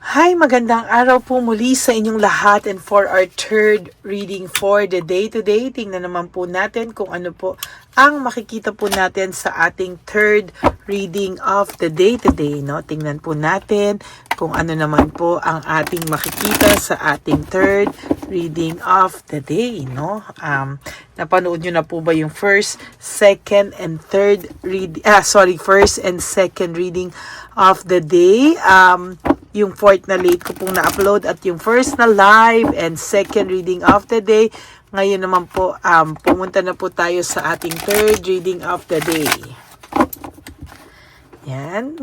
Hi, magandang araw po muli sa inyong lahat, and for our third reading for the day today, tingnan naman po natin kung ano po ang makikita po natin sa ating third reading of the day today, no? Tingnan po natin kung ano naman po ang ating makikita sa ating third reading of the day, no? Napanood nyo na po ba yung first, second, and third first and second reading of the day? Yung fourth na late ko pong na-upload at yung first na live and second reading of the day. Ngayon naman po, pumunta na po tayo sa ating third reading of the day. Yan.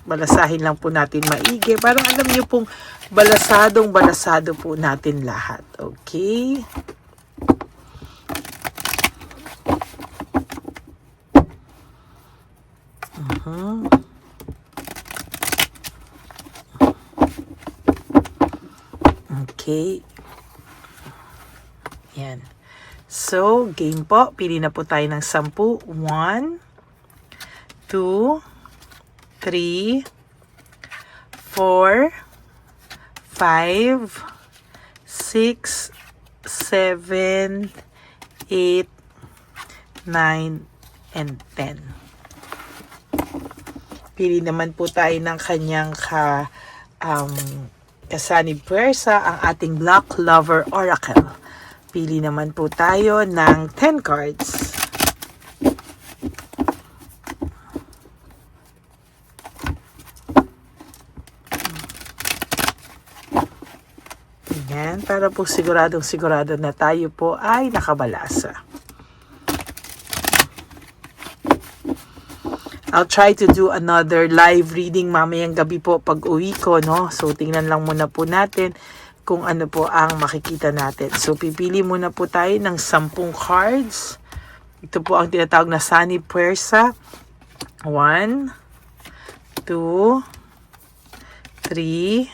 Balasahin lang po natin maigi. Parang alam niyo pong balasado po natin lahat. Okay? Okay. Yan. So, game po. Pili na po tayo ng 10. 1, 2, 3, 4, 5, 6, 7, 8, 9, and 10. Pili naman po tayo ng kanyang kasanib puwersa, ang ating Black Lover Oracle. Pili naman po tayo ng 10 cards. Ayan, para po sigurado na tayo po ay nakabalasa. I'll try to do another live reading mamayang gabi po pag uwi ko, no? So, tingnan lang muna po natin kung ano po ang makikita natin. So, pipili muna po tayo ng 10 cards. Ito po ang tinatawag na sanib puwersa. 1, 2, 3,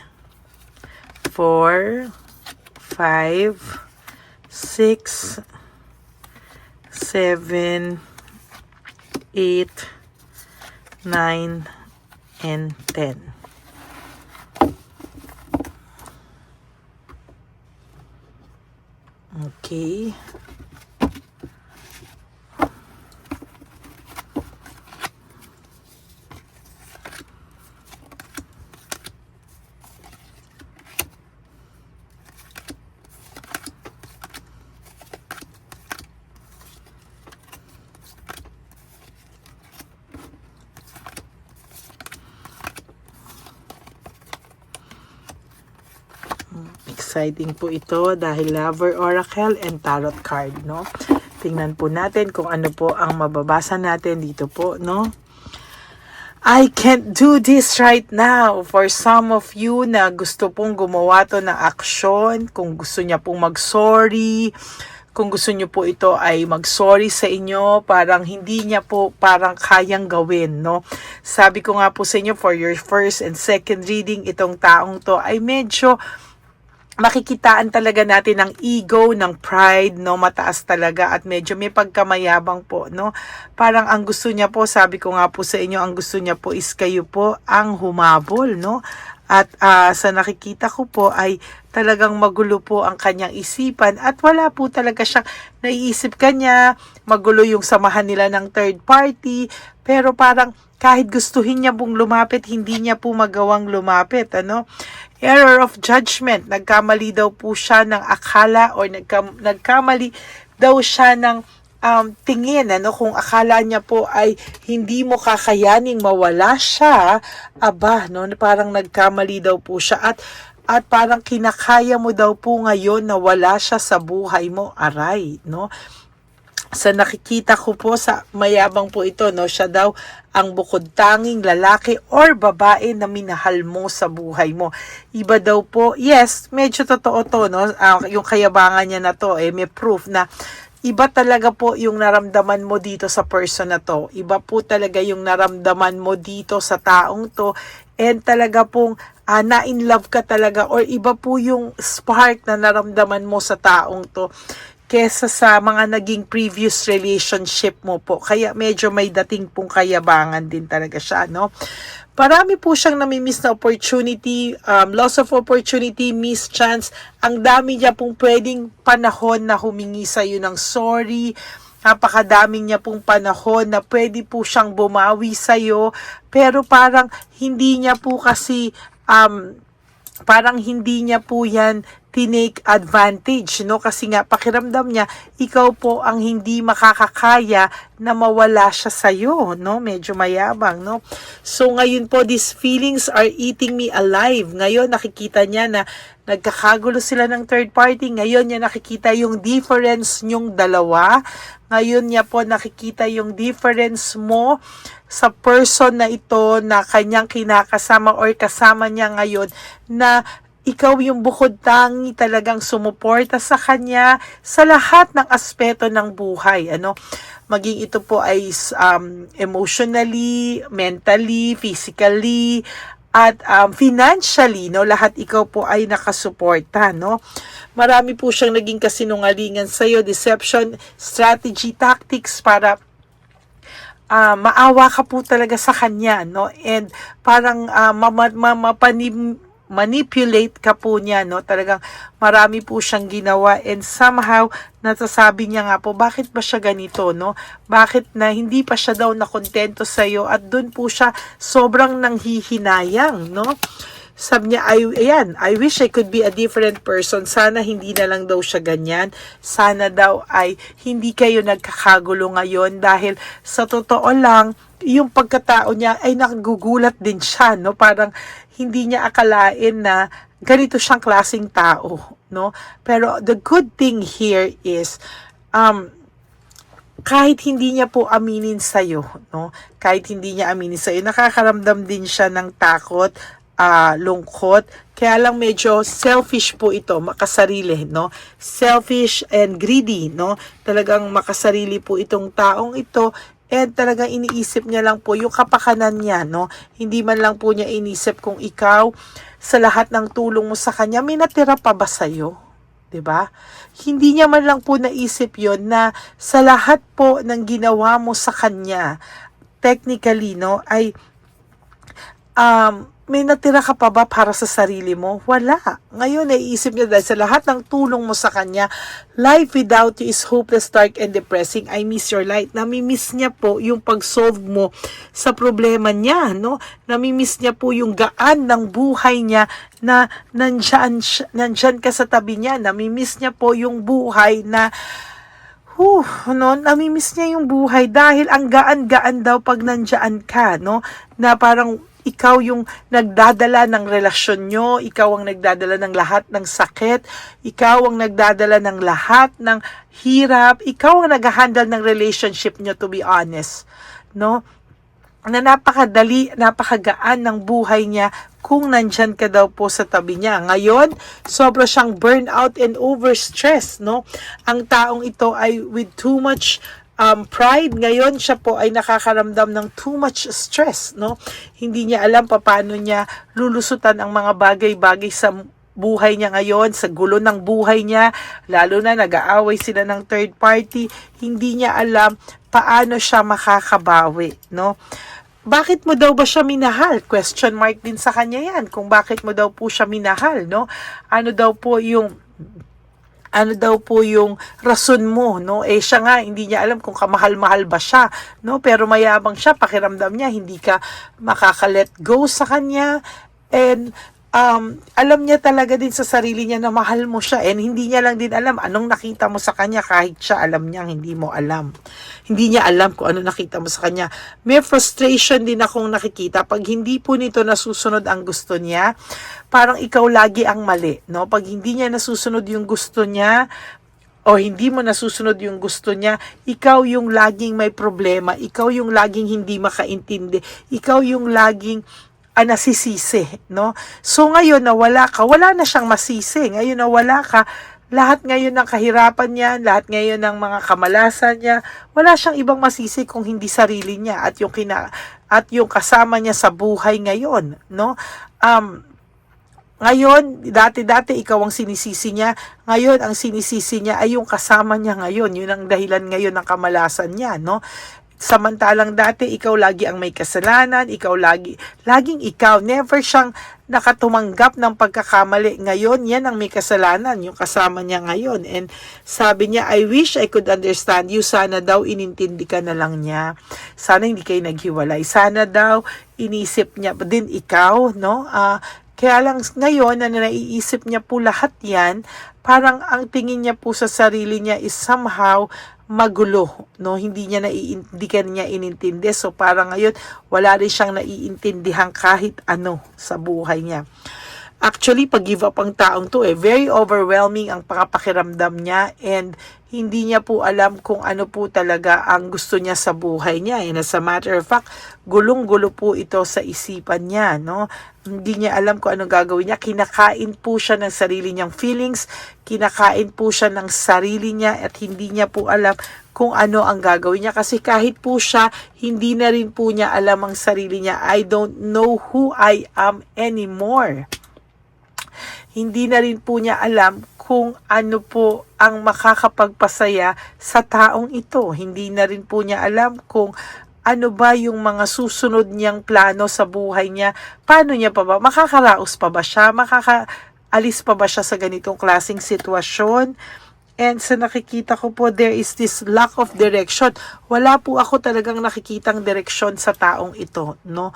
4, 5, 6, 7, 8, 9, and 10. Okay. Exciting po ito dahil Lover Oracle and Tarot card, no? Tingnan po natin kung ano po ang mababasa natin dito po, no? I can't do this right now. For some of you na gusto pong gumawa to ng aksyon, kung gusto niya pong mag-sorry, kung gusto niyo po ito ay mag-sorry sa inyo, parang hindi niya po parang kayang gawin, no? Sabi ko nga po sa inyo, for your first and second reading, itong taong to ay medyo makikitaan talaga natin ng ego, ng pride, no? Mataas talaga at medyo may pagkamayabang po, no? Parang ang gusto niya po, sabi ko nga po sa inyo, ang gusto niya po is kayo po ang humabol, no? At sa nakikita ko po ay talagang magulo po ang kanyang isipan at wala po talaga siyang naiisip kanya, magulo yung samahan nila ng third party, pero parang kahit gustuhin niya pong lumapit, hindi niya po magawang lumapit, ano? Error of judgment. Nagkamali daw po siya ng akala or nagkamali daw siya ng tingin, ano? Kung akala niya po ay hindi mo kakayaning mawala siya, no? Parang nagkamali daw po siya at parang kinakaya mo daw po ngayon na wala siya sa buhay mo, aray, no? Sa nakikita ko po, sa mayabang po ito, no, siya daw ang bukod tanging lalaki or babae na minahal mo sa buhay mo. Iba daw po, yes, medyo totoo to, no, yung kayabangan niya na to, may proof na iba talaga po yung naramdaman mo dito sa person na to. Iba po talaga yung naramdaman mo dito sa taong to, and talaga pong na-in love ka talaga, or iba po yung spark na naramdaman mo sa taong to kesa sa mga naging previous relationship mo po. Kaya medyo may dating pong kayabangan din talaga siya, no? Marami po siyang namimiss na opportunity, loss of opportunity, missed chance. Ang dami niya pong pwedeng panahon na humingi sa iyo ng sorry. Napakadami niya pong panahon na pwede po siyang bumawi sa iyo, pero parang hindi niya po kasi parang hindi niya po yan tinake advantage, no? Kasi nga, pakiramdam niya, ikaw po ang hindi makakakaya na mawala siya sa'yo, no? Medyo mayabang, no? So, ngayon po, these feelings are eating me alive. Ngayon, nakikita niya na nagkakagulo sila ng third party. Ngayon niya nakikita yung difference nyong dalawa. Ngayon niya po nakikita yung difference mo sa person na ito na kanyang kinakasama or kasama niya ngayon, na ikaw yung bukod tangi talagang sumuporta sa kanya sa lahat ng aspeto ng buhay. Maging ito po ay emotionally, mentally, physically, at financially, no? Lahat ikaw po ay nakasuporta, no? Marami po siyang naging kasinungalingan sa iyo, deception, strategy, tactics para maawa ka po talaga sa kanya, no? And parang manipulate ka po niya, no? Talagang marami po siyang ginawa, and somehow nasasabi niya nga po, bakit ba siya ganito, no? Bakit na hindi pa siya daw nakontento sa iyo, at doon po siya sobrang nanghihinayang, no? Sabi niya, I wish I could be a different person. Sana hindi na lang daw siya ganyan. Sana daw ay hindi kayo nagkakagulo ngayon, dahil sa totoo lang, yung pagkatao niya ay nakagugulat din siya, no? Parang hindi niya akalain na ganito siyang klaseng tao, no? Pero the good thing here is, kahit hindi niya po aminin sa'yo, no? Kahit hindi niya aminin sa'yo, nakakaramdam din siya ng takot, lungkot. Kaya lang medyo selfish po ito, makasarili, no? Selfish and greedy, no? Talagang makasarili po itong taong ito, and talagang iniisip niya lang po yung kapakanan niya, no? Hindi man lang po niya inisip kung ikaw, sa lahat ng tulong mo sa kanya, may natira pa ba sa'yo? 'Di ba? Hindi niya man lang po naisip yon, na sa lahat po ng ginawa mo sa kanya, technically, no, ay may natira ka pa ba para sa sarili mo? Wala. Ngayon, naiisip niya dahil sa lahat ng tulong mo sa kanya, life without you is hopeless, dark, and depressing. I miss your light. Namimiss niya po yung pag-solve mo sa problema niya, no? Namimiss niya po yung gaan ng buhay niya na nandyan ka sa tabi niya. Namimiss niya po yung buhay na namimiss niya yung buhay dahil ang gaan-gaan daw pag nandyan ka, no? Na parang ikaw yung nagdadala ng relasyon nyo, ikaw ang nagdadala ng lahat ng sakit, ikaw ang nagdadala ng lahat ng hirap, ikaw ang nag-handle ng relationship nyo, to be honest, no? Na napakadali, napakagaan ng buhay niya kung nandyan ka daw po sa tabi niya. Ngayon, sobra siyang burnout and overstress, no? Ang taong ito ay with too much pride. Ngayon, siya po ay nakakaramdam ng too much stress, no? Hindi niya alam paano niya lulusutan ang mga bagay-bagay sa buhay niya ngayon, sa gulo ng buhay niya, lalo na nag-aaway sila ng third party. Hindi niya alam paano siya makakabawi, no? Bakit mo daw ba siya minahal? Question mark din sa kanya yan, kung bakit mo daw po siya minahal, no? Ano daw po yung rason mo, no? Siya nga, hindi niya alam kung kamahal-mahal ba siya, no? Pero mayabang siya, pakiramdam niya, hindi ka makaka-let go sa kanya, and alam niya talaga din sa sarili niya na mahal mo siya, and hindi niya lang din alam anong nakita mo sa kanya, kahit siya alam niya, hindi mo alam. Hindi niya alam kung ano nakita mo sa kanya. May frustration din akong nakikita pag hindi po nito nasusunod ang gusto niya. Parang ikaw lagi ang mali, no? Pag hindi niya nasusunod yung gusto niya, o hindi mo nasusunod yung gusto niya, ikaw yung laging may problema, ikaw yung laging hindi makaintindi, ikaw yung laging nasisisi, no? So ngayon na wala ka, wala na siyang masisi. Ngayon na wala ka, lahat ngayon ng kahirapan niya, lahat ngayon ng mga kamalasan niya, wala siyang ibang masisi kung hindi sarili niya at yung kasama niya sa buhay ngayon, no? Ngayon, dati ikaw ang sinisisi niya. Ngayon, ang sinisisi niya ay yung kasama niya ngayon. Yun ang dahilan ngayon ng kamalasan niya, no? Samantalang dati, ikaw lagi ang may kasalanan, laging ikaw, never siyang nakatumanggap ng pagkakamali. Ngayon, yan ang may kasalanan, yung kasama niya ngayon. And sabi niya, I wish I could understand you. Sana daw inintindi ka na lang niya. Sana hindi kayo naghiwalay. Sana daw inisip niya din ikaw, no? Kaya lang ngayon na naiisip niya po lahat yan, parang ang tingin niya po sa sarili niya is somehow magulo, no? Hindi ka niya inintindi. So parang ngayon wala rin siyang naiintindihan kahit ano sa buhay niya. Actually, pag-give up ang taong to, very overwhelming ang pakiramdam niya, and hindi niya po alam kung ano po talaga ang gusto niya sa buhay niya. And as a matter of fact, gulong-gulo po ito sa isipan niya, no? Hindi niya alam kung ano gagawin niya. Kinakain po siya ng sarili niyang feelings, kinakain po siya ng sarili niya, at hindi niya po alam kung ano ang gagawin niya. Kasi kahit po siya, hindi na rin po niya alam ang sarili niya. I don't know who I am anymore. Hindi na rin po niya alam kung ano po ang makakapagpasaya sa taong ito. Hindi na rin po niya alam kung ano ba yung mga susunod niyang plano sa buhay niya. Paano niya pa ba? Makakaraos pa ba siya? Makakaalis pa ba siya sa ganitong klaseng sitwasyon? And sa nakikita ko po, there is this lack of direction. Wala po ako talagang nakikitang direksyon sa taong ito, no?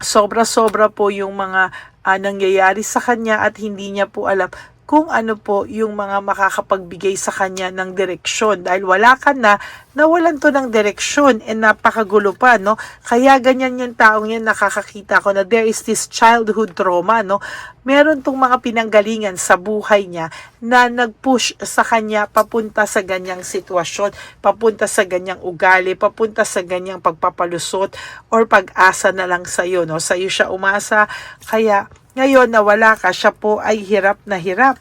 Sobra-sobra po yung mga nangyayari sa kanya, at hindi niya po alam kung ano po yung mga makakapagbigay sa kanya ng direksyon. Dahil wala ka na, nawalan to ng direksyon, and napakagulo pa, no? Kaya ganyan yung taong yan, nakakakita ko na there is this childhood trauma, no? Meron tong mga pinanggalingan sa buhay niya na nag-push sa kanya papunta sa ganyang sitwasyon, papunta sa ganyang ugali, papunta sa ganyang pagpapalusot or pag-asa na lang sa'yo, no? Sa'yo siya umasa, kaya ngayon na wala ka, siya po ay hirap,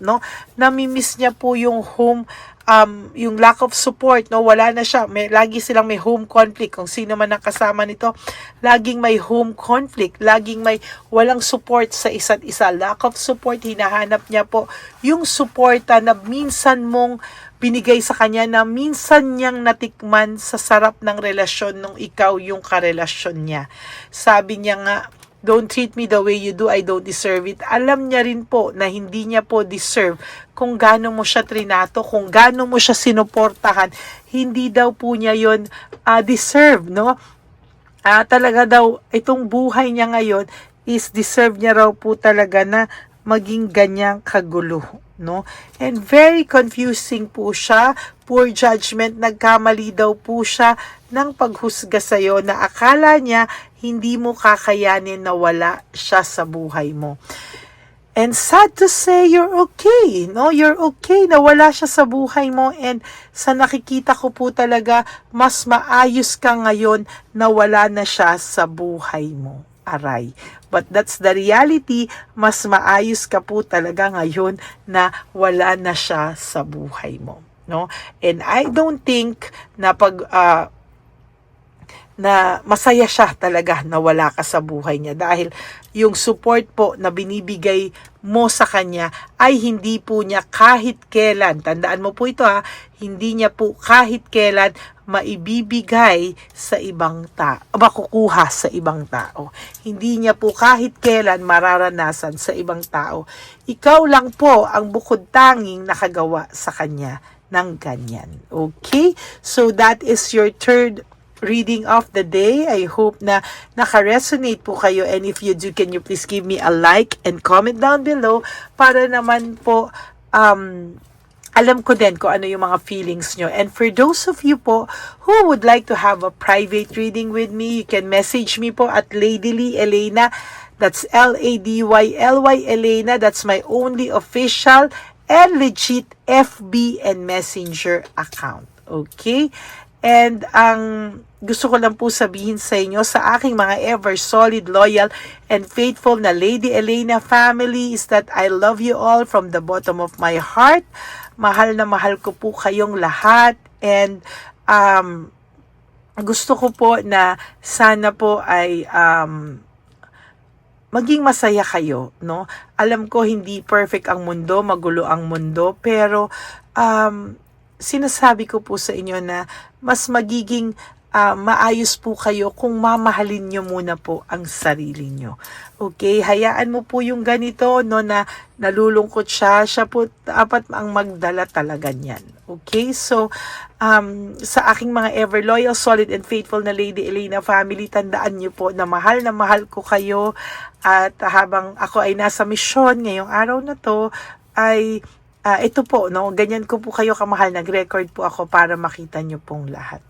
no? Namimiss niya po yung home, yung lack of support, no? Wala na siya. Lagi silang may home conflict. Kung sino man ang kasama nito, laging may home conflict. Laging may walang support sa isa't isa. Lack of support, hinahanap niya po yung suporta na minsan mong binigay sa kanya, na minsan niyang natikman sa sarap ng relasyon nung ikaw yung karelasyon niya. Sabi niya nga, don't treat me the way you do, I don't deserve it. Alam niya rin po na hindi niya po deserve kung gaano mo siya trinato, kung gaano mo siya sinuportahan. Hindi daw po niya yon deserve, no? Talaga daw, itong buhay niya ngayon is deserve niya raw po talaga na maging ganyang kagulo, no? And very confusing po siya, poor judgment, nagkamali daw po siya ng paghusga sa'yo na akala niya hindi mo kakayanin na wala siya sa buhay mo. And sad to say, you're okay, no? You're okay na wala siya sa buhay mo, and sa nakikita ko po talaga, mas maayos ka ngayon na wala na siya sa buhay mo. Aray. But that's the reality, mas maayos ka po talaga ngayon na wala na siya sa buhay mo, no? And I don't think na na masaya siya talaga na wala ka sa buhay niya, dahil yung support po na binibigay mo sa kanya ay hindi po niya kahit kailan, tandaan mo po ito hindi niya po kahit kailan maibibigay sa ibang tao, makukuha sa ibang tao. Hindi niya po kahit kailan mararanasan sa ibang tao. Ikaw lang po ang bukod tanging nakagawa sa kanya ng ganyan. Okay? So that is your third reading of the day. I hope na naka-resonate po kayo, and if you do, can you please give me a like and comment down below para naman po alam ko din kung ano yung mga feelings nyo. And for those of you po who would like to have a private reading with me, you can message me po at Ladyly Elena. That's Ladyly Elena. That's my only official and legit FB and Messenger account. Okay? And ang gusto ko lang po sabihin sa inyo, sa aking mga ever solid, loyal, and faithful na Lady Elena family, is that I love you all from the bottom of my heart. Mahal na mahal ko po kayong lahat. And gusto ko po na sana po ay maging masaya kayo, no? Alam ko hindi perfect ang mundo, magulo ang mundo, pero sinasabi ko po sa inyo na mas magiging maayos po kayo kung mamahalin nyo muna po ang sarili nyo. Okay, hayaan mo po yung ganito, no, na nalulungkot siya po dapat ang magdala talaga niyan. Okay, so sa aking mga ever loyal, solid and faithful na Lady Elena family, tandaan nyo po na mahal ko kayo, at habang ako ay nasa misyon ngayong araw na to, ay ito po, no, ganyan ko po kayo kamahal, nag-record po ako para makita nyo pong lahat.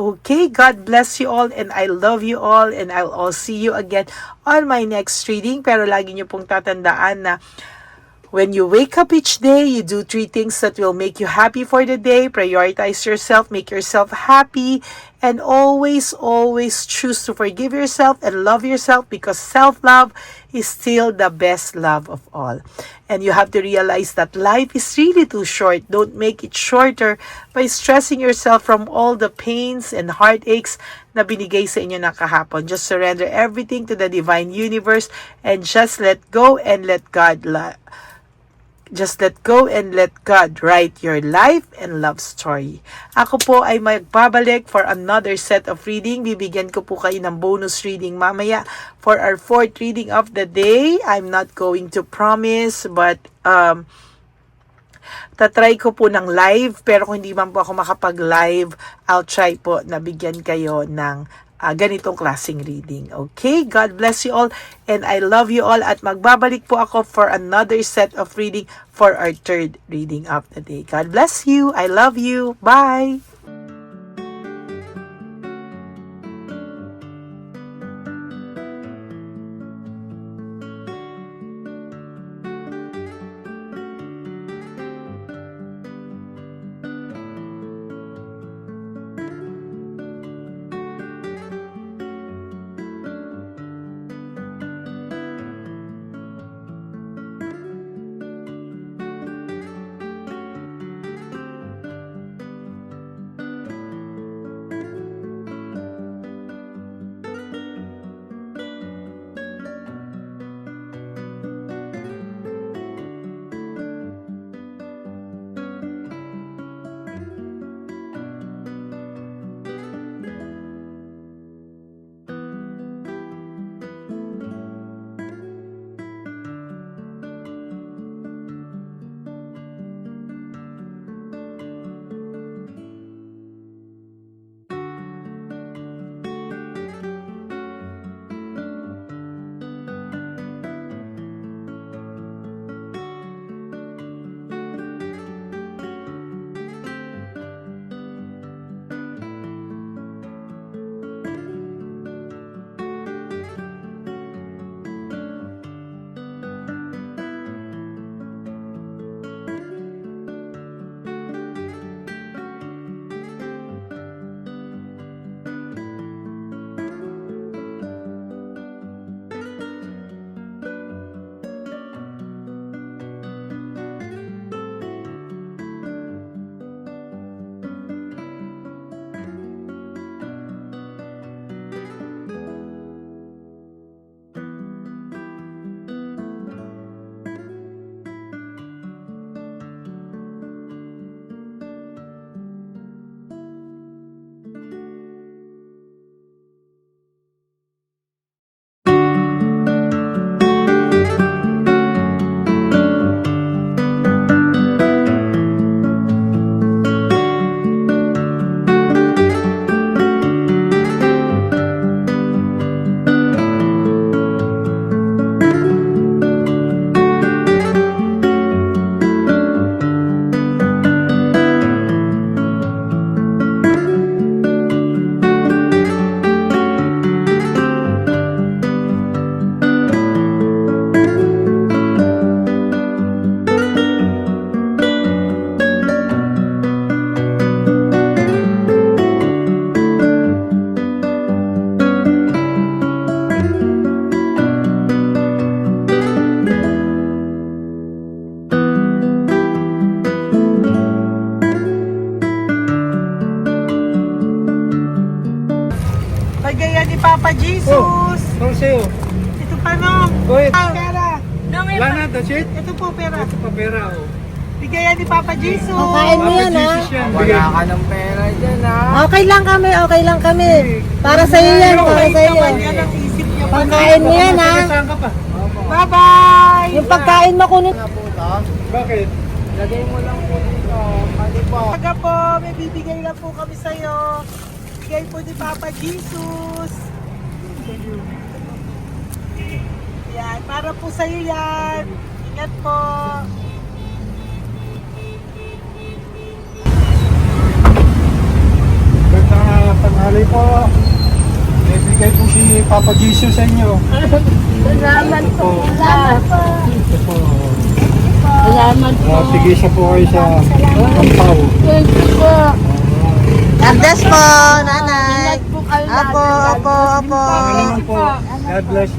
Okay, God bless you all and I love you all, and I'll all see you again on my next reading. Pero lagi nyo pong tatandaan na when you wake up each day, you do 3 things that will make you happy for the day. Prioritize yourself, make yourself happy, and always choose to forgive yourself and love yourself, because self-love is still the best love of all. And you have to realize that life is really too short. Don't make it shorter by stressing yourself from all the pains and heartaches na binigay sa inyo ng kahapon. Just surrender everything to the divine universe and just let go and let God write your life and love story. Ako po ay magbabalik for another set of reading. Bibigyan ko po kayo ng bonus reading mamaya for our 4th reading of the day. I'm not going to promise, but tatry ko po ng live, pero kung hindi man po ako makapag-live, I'll try po na bigyan kayo ng ganitong klaseng reading. Okay? God bless you all and I love you all, at magbabalik po ako for another set of reading for our 3rd reading of the day. God bless you. I love you. Bye! Papa Jesus! Ano sa'yo? Ito pa no? Go ahead. Pera! Wala na, that's it? Ito po pera. Ito pa pera, oh. Bigay yan ni Papa Jesus. Kain mo yan, ha? Wala ka ng pera dyan, ha? Okay lang kami, okay lang kami. Para sa iyo yan, para sa iyo. Yan ang isip niya. Pagkain mo yan, ha? Bye-bye! Yung pagkain mo kunin. Bakit? Lagay mo lang po dito. Pwede po. Taga po, may bibigay lang po kami sa'yo. Bigay po ni Papa Jesus. Yan, para po sa'yo yan. Ingat po. Magandang tanghali po. May bigay po si Papa Jesus sa inyo. Salamat po. Salamat po. Ito po. Salamat po. Sige siya po kayo sa Ampaw. Thank you po. God bless po, nanay. Ingat po kayo Apo, apo, apo. Naman po. God bless.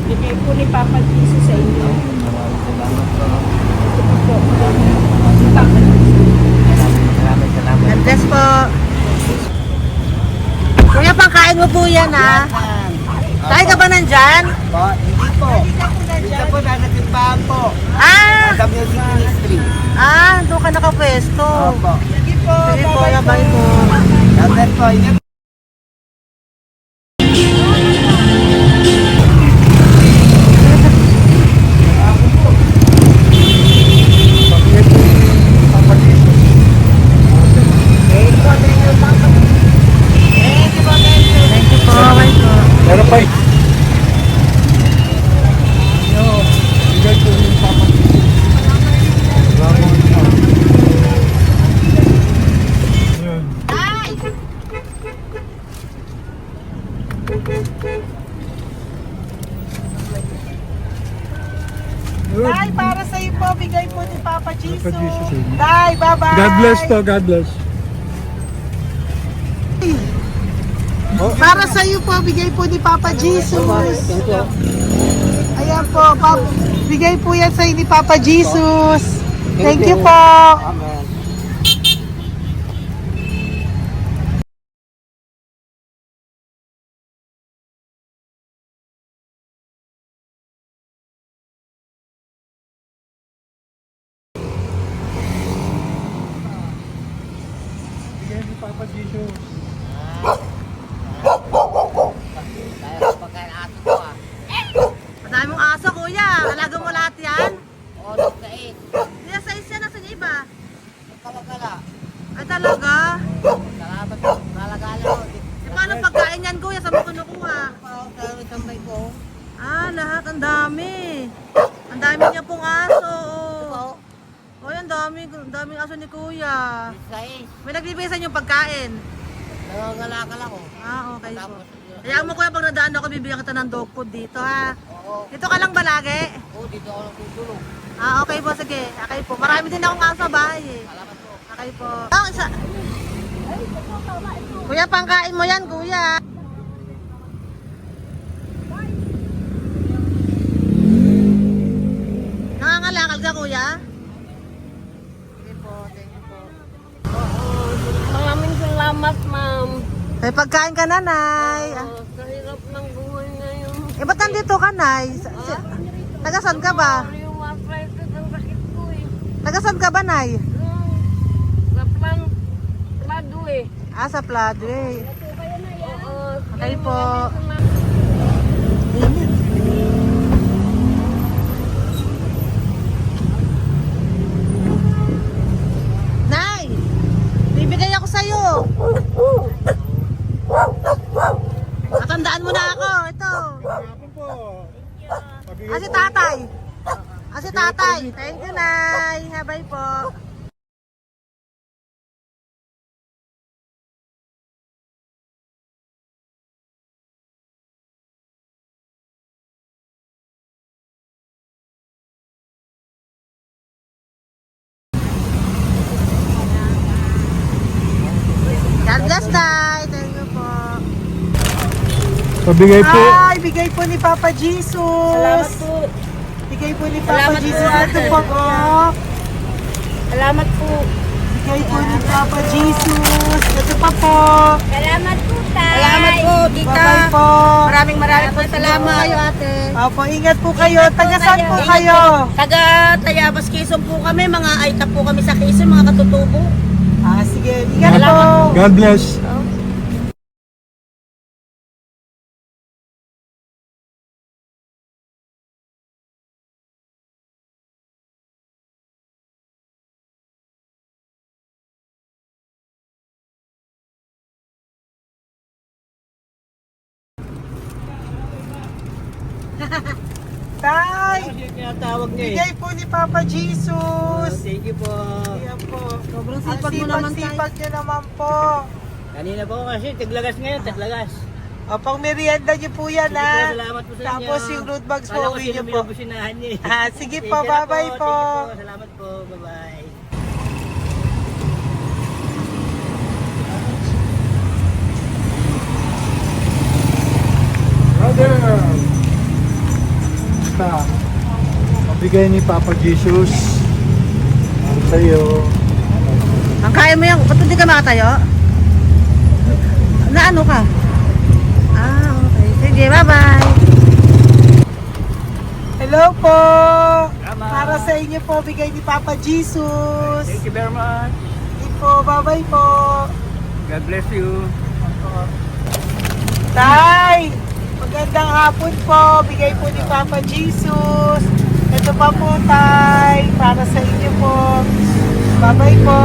Bigay po ni Papa Jesus sa inyo. God bless po. Kuya, pangkain mo po yan, ha? Kain ka ba nandyan? Hindi po. Dito po nasa timbahan po. Ah! Sa music ministry. Doon ka nakapwesto. Opo. Sige po, bye po. God bless po. Ingat. Thank you po, bye po. Meron pa eh. Bigay po yung Papa Jesus. Yun. Tay, para sa iyo po, bigay po ni Papa Jesus. Papa Jesus, eh. Tay, bye-bye. God bless po, God bless. Para sa iyo po, bigay po ni Papa Jesus. Ayan po, bigay po yan sa iyo ni Papa Jesus. Thank you po. Amen. Bigay ni Papa Jesus. Madami mong aso, kuya. Alaga mo lahat yan? Oh, nagkait. Hindi, sa isa na sa iba. Kalagala. Ay, talaga? Salamat po. Kalagala ko. E, paano pagkain yan, kuya? Saan mo kinukuha? Tambay ko. Lahat. Ang dami. Ang dami niya pong aso. Oh, ang daming aso ni kuya. Sais. May nagbibigay sa inyo pagkain. Nangangalakal ako. Okay po. Tapos, Hayaan mo kuya, pag nadaan ako, bibigyan kita ng dog food dito, ha? oo. Dito ka lang ba lagi? Dito ako natutulog. Okay po, sige. Okay po. Marami din akong aso sa bahay, eh. Salamat po. Okay po. Kuya, pangkain mo yan, kuya. Nangangalakal ka, kuya? Sige po, thank you po. Maraming salamat, ma'am. May pagkain ka, nanay. Kahirap ng buhay ngayon. Ba't nandito ka, nay? Tagasan ka ba? Yung arthritis ang sakit ko eh. Tagasan ka ba, nay? Sa plado eh. Sa Pladway. Oo. Okay po. Nay! Bibigay ako sa'yo. Natandaan mo na ako. Ito. Ako po. Si tatay. Si tatay. Thank you, Nay. Habay po. God bless, Tay. Thank you po. Pabigay po. Ay, bigay po ni Papa Jesus. Salamat po. Bigay po ni Papa Salamat Jesus. po, Ito ate. po, oh. Salamat po. Bigay po ni Papa Jesus. Ito pa po. Salamat po, Tay. Salamat po, tita. Bye-bye po. Maraming po salamat. Kayo, ate. Opo, ingat po kayo. Taga saan po kayo? Taga Tayabas, Quezon po kami. Mga aita po kami sa Quezon, mga katutubo. Sige, ingat po. God bless. Tay, Tinatawag niya bigay po ni Papa Jesus. Thank you po. Ayan po. Sobrang Ang sipag mo naman, Tay. sipag niyo naman po. Kanina po kasi, taglagas ngayon, taglagas. O, pang merienda niyo po yan, Sige po, ha? salamat po sa inyo. Tapos yung road bags po, Kala ko uwi sino niyo po. binubusinahan niya eh. Sige Thank po, you na bye-bye po. Thank you po, salamat po, bye-bye. Brother! Basta, mabigay ni Papa Jesus sa'yo. Ang kaya mo yan, ba't hindi ka makatayo? Na ano ka? Okay. Sige, bye-bye. Hello po. Tama. Para sa inyo po, bigay ni Papa Jesus. Thank you very much. Sige po, bye-bye po. God bless you. Tay, magandang hapon po. Bigay po ni Papa Jesus. Ito pa po, Tay. Para sa inyo po. Bye-bye po.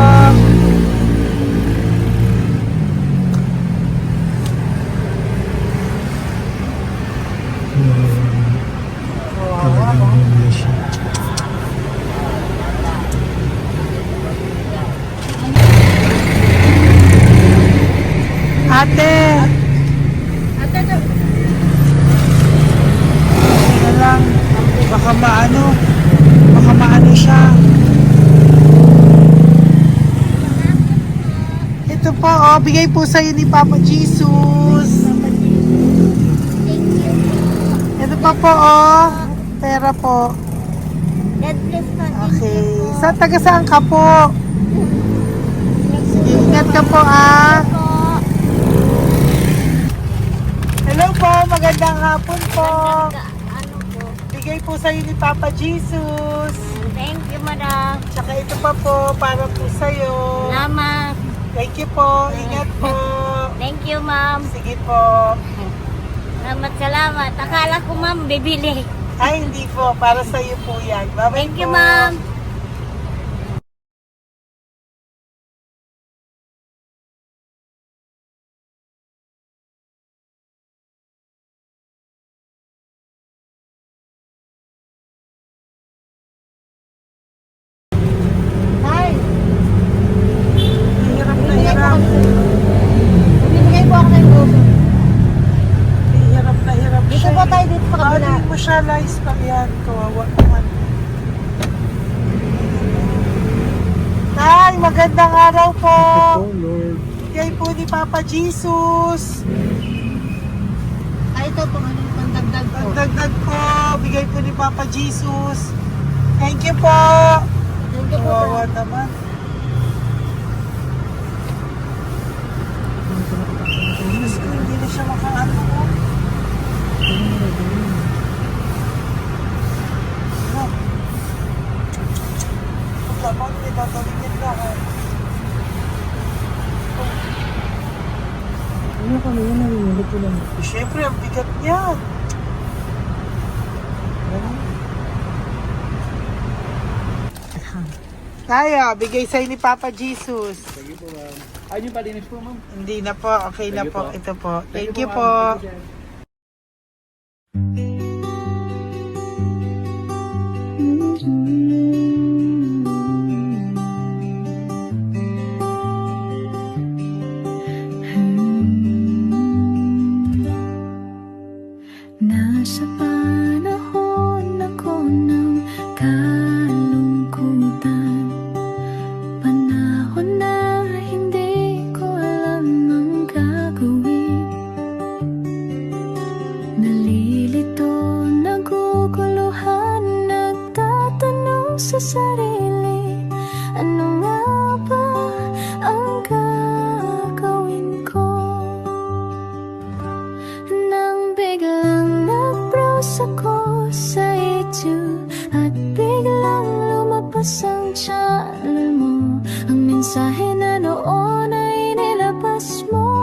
Ate. Tingnan lang. Baka maano siya. Ito po, bigay po sa'yo ni Papa Jesus. Ito pa po, pera po. God bless po. Okay. Taga saan ka po? Sige, ingat ka po, Hello po, magandang hapon po. Ano po? Bigay po sa'yo ni Papa Jesus. Thank you, madam. Tsaka ito pa po, para po sa'yo. Salamat. Thank you po, ingat po. Thank you, ma'am. Sige po. Salamat. Akala ko, ma'am, bibili. Ay, hindi po, para sa'yo po yan. Bye-bye Thank you, po. ma'am. Ay! Hirap na hirap. Bibigay po ako ng puso. Hirap Dito siya. po tayo, dito sa kabila. Hindi mo siya lies pa yan. Kawawa naman. Tay, magandang araw po. Oh Lord. Bigay po ni Papa Jesus. Ito po, ano yung pandagdag po. Dagdag po. Bigay po ni Papa Jesus. Thank you po. Thank you po. Kawawa naman. Diyos ko, hindi na siya makaano. Ano? Pagkabang, may tatawin yan lahat. Ano kami yun, narinig ko lang. Siyempre, ang bigat niyan. Kaya, bigay sa'yo ni Papa Jesus. Sige po, ma'am. Ay, yung palinis po, ma'am. Hindi na po, okay na Thank you po. po. Ito po. Thank you ma'am. po. Thank you, sir. Nasa panahon ako ng kalungkutan, panahon na hindi ko alam ang gagawin. Nalilito mensahe na noon ay nilabas mo.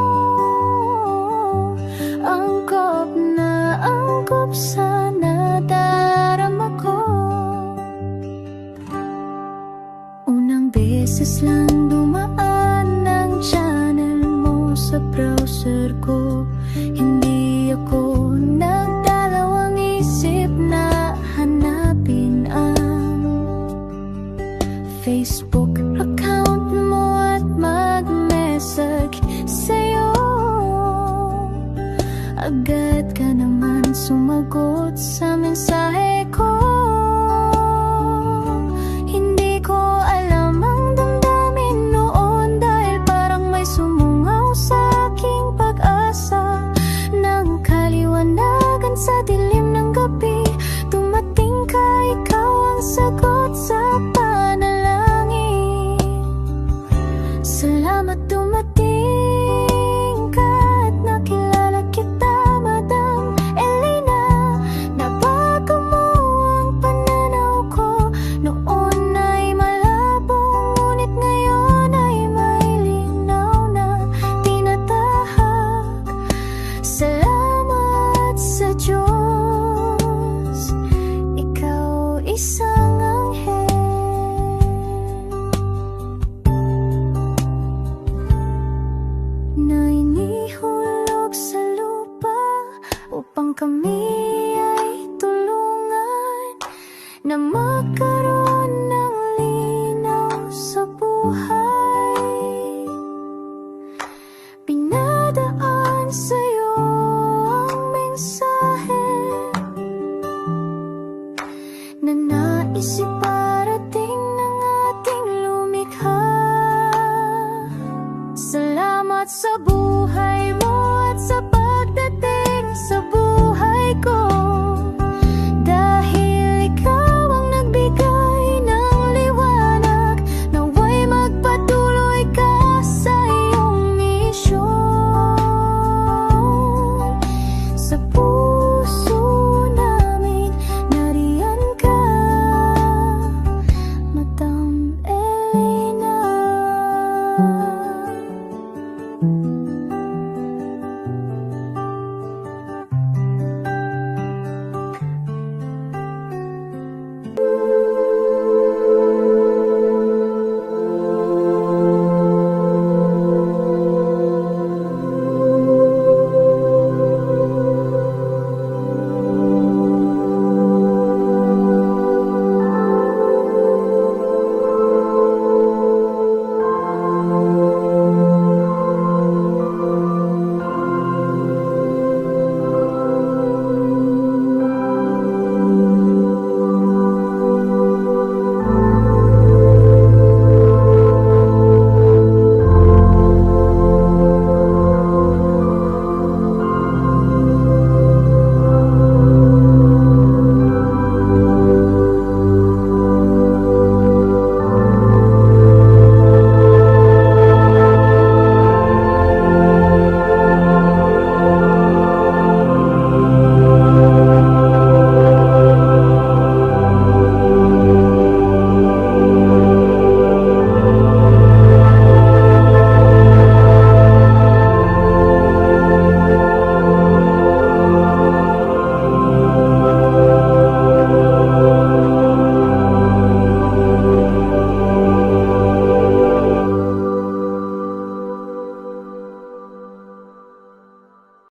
Angkop sa nadarama ko. Unang beses lang dumaan ang channel mo sa browser ko. Hindi ako nagdalawang isip na hanapin ang Facebook account mo at mag-message sa'yo. Agad ka naman sumagot sa mensahe ko. Hindi ko alam ang damdamin noon, dahil parang may sumungaw sa aking pag-asa. Nang kaliwanagan sa dilim ng gabi, dumating ka, ikaw ang sagot sa panalangin. Salamat dumating ka at nakilala kita, Madam Elena. Nabago mo ang pananaw ko. Noon ay malabo, ngunit ngayon ay may linaw na tinatahak. Salamat sa Diyos, ikaw isang anghel na inihulog sa lupa upang kami ay tulungan na magkaroon ng linaw sa buhay. Pinadaan sa'yo ang mensahe na nais iparating ng ating lumikha. Salamat sa buhay.